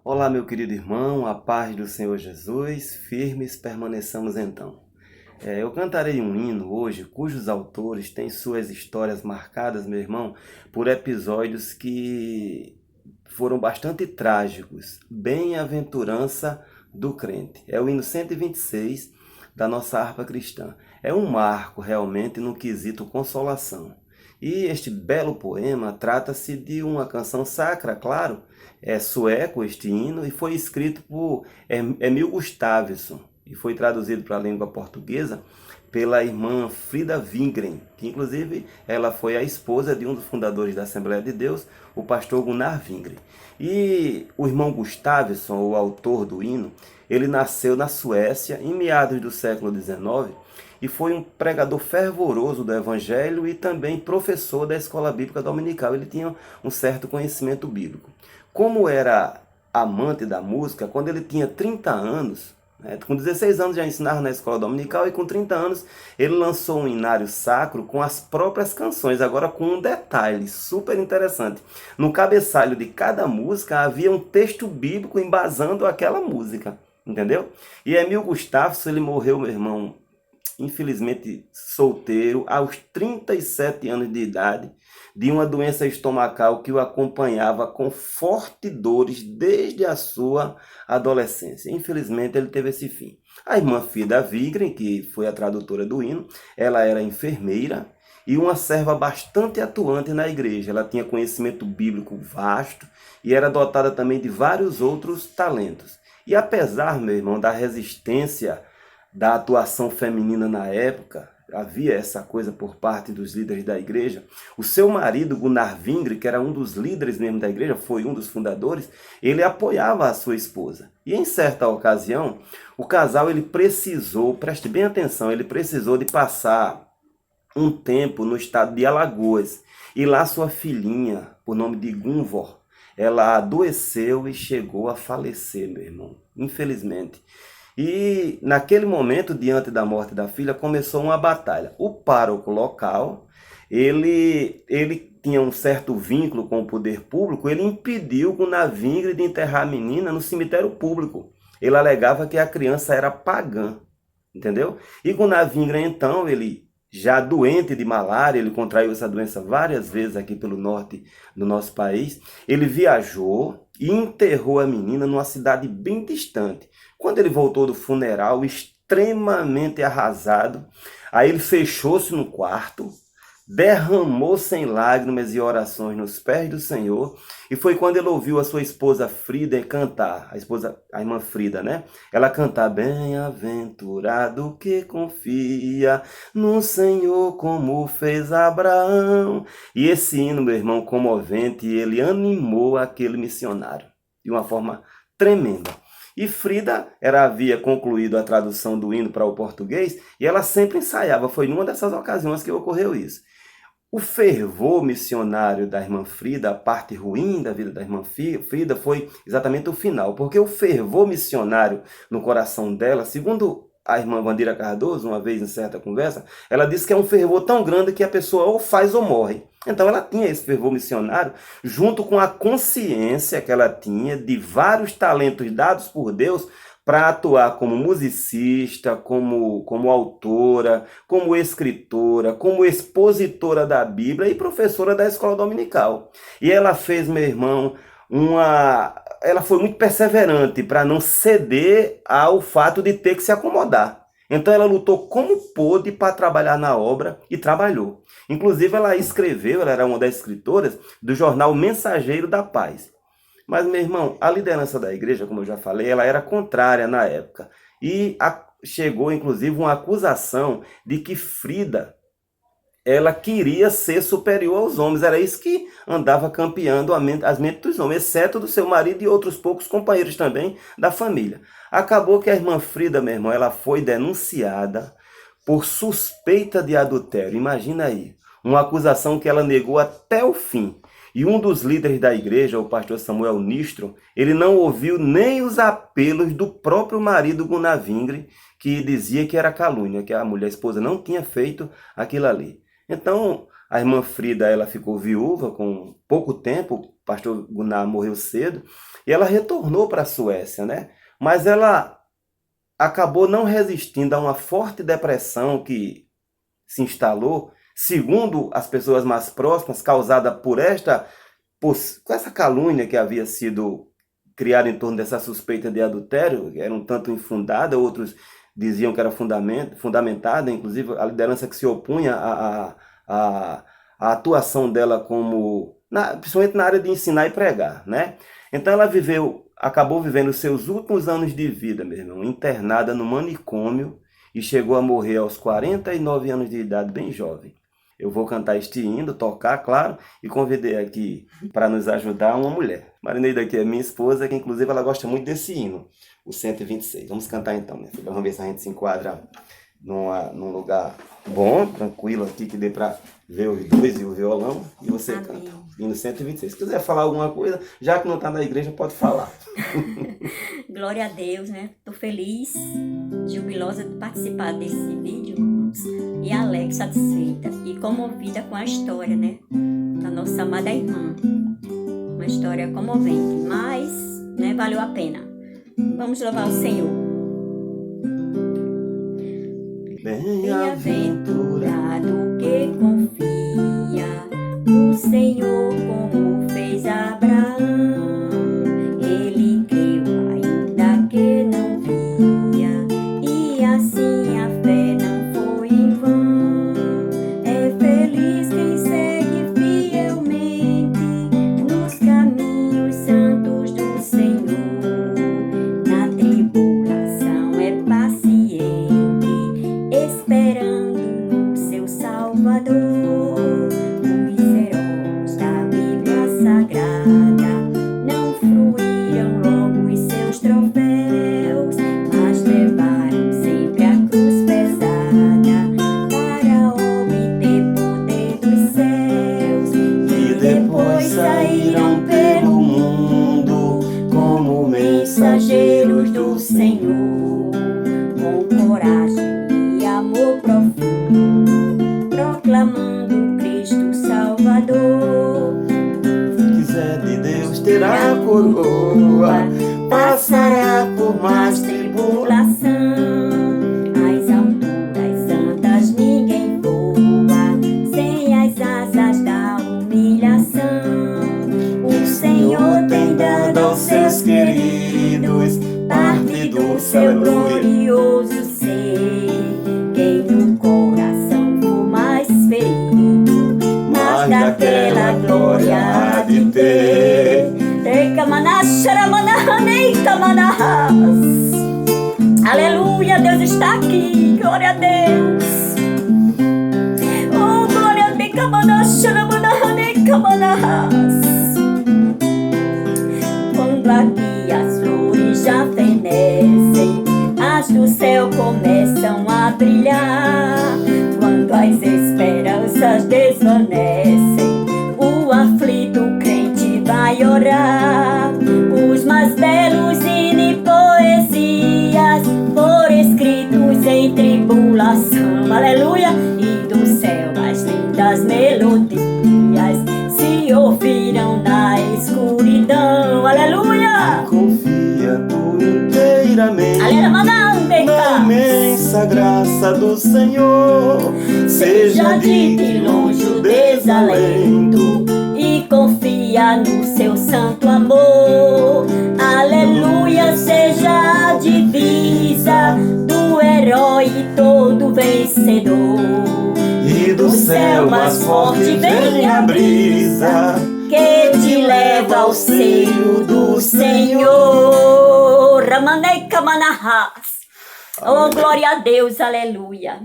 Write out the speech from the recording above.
Olá, meu querido irmão, a paz do Senhor Jesus, firmes permaneçamos então. Eu cantarei um hino hoje cujos autores têm suas histórias marcadas, meu irmão, por episódios que foram bastante trágicos. Bem-aventurança do crente. É o hino 126 da nossa harpa cristã. É um marco realmente no quesito consolação. E este belo poema trata-se de uma canção sacra, claro, é sueco este hino, e foi escrito por Emil Gustafsson e foi traduzido para a língua portuguesa pela irmã Frida Wingren, que inclusive ela foi a esposa de um dos fundadores da Assembleia de Deus, o pastor Gunnar Wingren. E o irmão Gustafsson, o autor do hino, ele nasceu na Suécia em meados do século XIX e foi um pregador fervoroso do Evangelho e também professor da escola bíblica dominical. Ele tinha um certo conhecimento bíblico. Como era amante da música, quando ele tinha 30 anos, com 16 anos já ensinava na escola dominical e com 30 anos ele lançou um hinário sacro com as próprias canções, agora com um detalhe super interessante. No cabeçalho de cada música havia um texto bíblico embasando aquela música, entendeu? E Emil Gustafsson, ele morreu, meu irmão, infelizmente solteiro, aos 37 anos de idade, de uma doença estomacal que o acompanhava com fortes dores desde a sua adolescência. Infelizmente, ele teve esse fim. A irmã Frida Wigren, que foi a tradutora do hino, ela era enfermeira e uma serva bastante atuante na igreja. Ela tinha conhecimento bíblico vasto e era dotada também de vários outros talentos. E apesar, meu irmão, da resistência da atuação feminina na época, havia essa coisa por parte dos líderes da igreja. O seu marido, Gunnar Wingren, que era um dos líderes mesmo da igreja, foi um dos fundadores, ele apoiava a sua esposa. E em certa ocasião, o casal ele precisou, preste bem atenção, ele precisou de passar um tempo no estado de Alagoas. E lá sua filhinha, por nome de Gunvor, ela adoeceu e chegou a falecer, meu irmão, infelizmente. E naquele momento, diante da morte da filha, começou uma batalha. O pároco local, ele tinha um certo vínculo com o poder público, ele impediu o Navingre de enterrar a menina no cemitério público. Ele alegava que a criança era pagã, entendeu? E com Navingre, então, ele já doente de malária, ele contraiu essa doença várias vezes aqui pelo norte do nosso país, ele viajou e enterrou a menina numa cidade bem distante. Quando ele voltou do funeral, extremamente arrasado, aí ele fechou-se no quarto, derramou sem lágrimas e orações nos pés do Senhor, e foi quando ele ouviu a sua esposa Frida cantar, a irmã Frida, né? Ela cantar: bem-aventurado que confia no Senhor como fez Abraão. E esse hino, meu irmão, comovente, ele animou aquele missionário de uma forma tremenda. E Frida havia concluído a tradução do hino para o português e ela sempre ensaiava. Foi numa dessas ocasiões que ocorreu isso. O fervor missionário da irmã Frida, a parte ruim da vida da irmã Frida, foi exatamente o final, porque o fervor missionário no coração dela, segundo a irmã Vandira Cardoso, uma vez em certa conversa, ela disse que é um fervor tão grande que a pessoa ou faz ou morre. Então ela tinha esse fervor missionário, junto com a consciência que ela tinha de vários talentos dados por Deus para atuar como musicista, como autora, como escritora, como expositora da Bíblia e professora da escola dominical. E ela fez, meu irmão, ela foi muito perseverante para não ceder ao fato de ter que se acomodar. Então ela lutou como pôde para trabalhar na obra e trabalhou. Inclusive ela escreveu, ela era uma das escritoras do jornal Mensageiro da Paz. Mas, meu irmão, a liderança da igreja, como eu já falei, ela era contrária na época. E chegou, inclusive, uma acusação de que Frida, ela queria ser superior aos homens. Era isso que andava campeando as mentes dos homens, exceto do seu marido e outros poucos companheiros também da família. Acabou que a irmã Frida, meu irmão, ela foi denunciada por suspeita de adultério. Imagina aí, uma acusação que ela negou até o fim. E um dos líderes da igreja, o pastor Samuel Nistro, ele não ouviu nem os apelos do próprio marido Gunavingre, que dizia que era calúnia, que a mulher a esposa não tinha feito aquilo ali. Então, a irmã Frida, ela ficou viúva com pouco tempo, o pastor Gunnar morreu cedo, e ela retornou para a Suécia, né? Mas ela acabou não resistindo a uma forte depressão que se instalou, segundo as pessoas mais próximas, causada por essa calúnia que havia sido criada em torno dessa suspeita de adultério, que era um tanto infundada, outros diziam que era fundamentada, inclusive a liderança que se opunha à atuação dela principalmente na área de ensinar e pregar, né? Então ela acabou vivendo os seus últimos anos de vida, meu irmão, internada no manicômio e chegou a morrer aos 49 anos de idade, bem jovem. Eu vou cantar este hino, tocar, claro, e convidei aqui para nos ajudar uma mulher. Marineida aqui é minha esposa, que inclusive ela gosta muito desse hino, o 126. Vamos cantar então, minha filha. Vamos ver se a gente se enquadra num lugar bom, tranquilo aqui, que dê para ver os dois e o violão, e você Amém. Canta. Hino 126. Se quiser falar alguma coisa, já que não está na igreja, pode falar. Glória a Deus, né? Estou feliz, jubilosa de participar desse vídeo e alegre, satisfeita e comovida com a história, né? Da nossa amada irmã. Uma história comovente, mas, né, valeu a pena. Vamos louvar o Senhor. Bem-aventurado que confia no Senhor como fez Abraão. Ele creu ainda que não via, e assim a fé não foi em vão. É feliz quem segue fielmente nos caminhos santos do Senhor. Na tribulação é paciente, esperando no seu Salvador. Os heróis da Bíblia Sagrada não fruíram logo os seus troféus, mas levaram sempre a cruz pesada para obter poder dos céus. E depois saíram pelo mundo como mensageiros do Senhor, com coragem e amor profundo, proclamando Cristo Salvador. Se quiser de Deus terá coroa, passará por mais tribulação. Às alturas santas ninguém voa, sem as asas da humilhação. O Senhor tem dado aos seus queridos parte do seu glorioso ser. Quem no coração for mais ferido, mas daquela glória há de ter. Aleluia, Deus está aqui, glória a Deus. Oh, glória a Deus. Quando aqui as flores já fenecem, as do céu começam a brilhar. Quando as esperanças desvanecem, o aflito crente vai orar. Os mais belos hinos e poesias foram escritos em tribulação, aleluia. E do céu as lindas melodias se ouviram na escuridão, aleluia. Confia tu inteiramente na imensa graça do Senhor. Seja de longe o desalento e confia no seu santo amor. Aleluia, seja a divisa do herói todo vencedor. E do céu mais forte vem a brisa que te leva ao seio do Senhor. Ramanei Kamanahas. Oh, glória a Deus, aleluia.